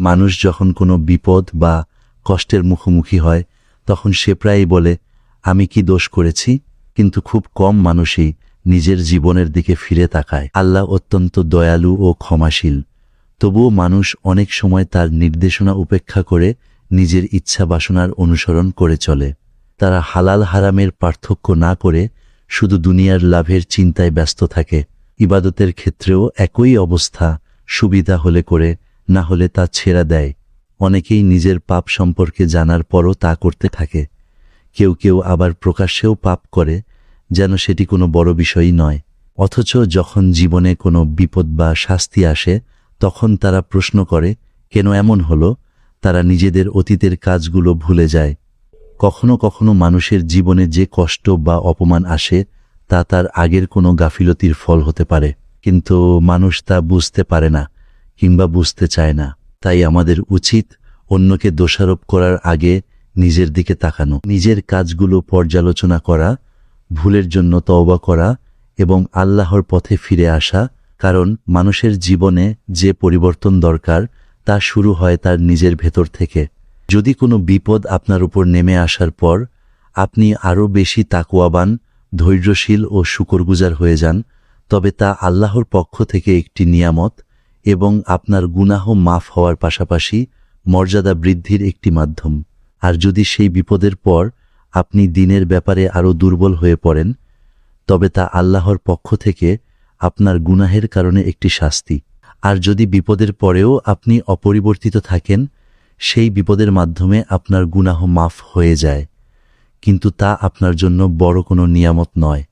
মানুষ যখন কোনো বিপদ বা কষ্টের মুখোমুখি হয় তখন সে প্রায়ই বলে, আমি কি দোষ করেছি? কিন্তু খুব কম মানুষই নিজের জীবনের দিকে ফিরে তাকায়। আল্লাহ অত্যন্ত দয়ালু ও ক্ষমাশীল, তবুও মানুষ অনেক সময় তার নির্দেশনা উপেক্ষা করে নিজের ইচ্ছা বাসনার অনুসরণ করে চলে। তারা হালাল হারামের পার্থক্য না করে শুধু দুনিয়ার লাভের চিন্তায় ব্যস্ত থাকে। ইবাদতের ক্ষেত্রেও একই অবস্থা, সুবিধা হলে করে, না হলে তা ছেড়ে দেয়। অনেকেই নিজের পাপ সম্পর্কে জানার পরও তা করতে থাকে। কেউ কেউ আবার প্রকাশ্যেও পাপ করে, যেন সেটি কোনো বড় বিষয়ই নয়। অথচ যখন জীবনে কোনো বিপদ বা শাস্তি আসে তখন তারা প্রশ্ন করে, কেন এমন হলো? তারা নিজেদের অতীতের কাজগুলো ভুলে যায়। কখনো কখনো মানুষের জীবনে যে কষ্ট বা অপমান আসে তা তার আগের কোনো গাফিলতির ফল হতে পারে, কিন্তু মানুষ তা বুঝতে পারে না কিংবা বুঝতে চায় না। তাই আমাদের উচিত অন্যকে দোষারোপ করার আগে নিজের দিকে তাকানো, নিজের কাজগুলো পর্যালোচনা করা, ভুলের জন্য তওবা করা এবং আল্লাহর পথে ফিরে আসা। কারণ মানুষের জীবনে যে পরিবর্তন দরকার তা শুরু হয় তার নিজের ভেতর থেকে। যদি কোনো বিপদ আপনার উপর নেমে আসার পর আপনি আরও বেশি তাকওয়াবান, ধৈর্যশীল ও শুকরগুজার হয়ে যান, তবে তা আল্লাহর পক্ষ থেকে একটি নিয়ামত এবং আপনার গুনাহ মাফ হওয়ার পাশাপাশি মর্যাদা বৃদ্ধির একটি মাধ্যম। আর যদি সেই বিপদের পর আপনি দ্বীনের ব্যাপারে আরও দুর্বল হয়ে পড়েন, তবে তা আল্লাহর পক্ষ থেকে আপনার গুনাহের কারণে একটি শাস্তি। আর যদি বিপদের পরেও আপনি অপরিবর্তিত থাকেন, সেই বিপদের মাধ্যমে আপনার গুনাহ মাফ হয়ে যায়, কিন্তু তা আপনার জন্য বড় কোনো নিয়ামত নয়।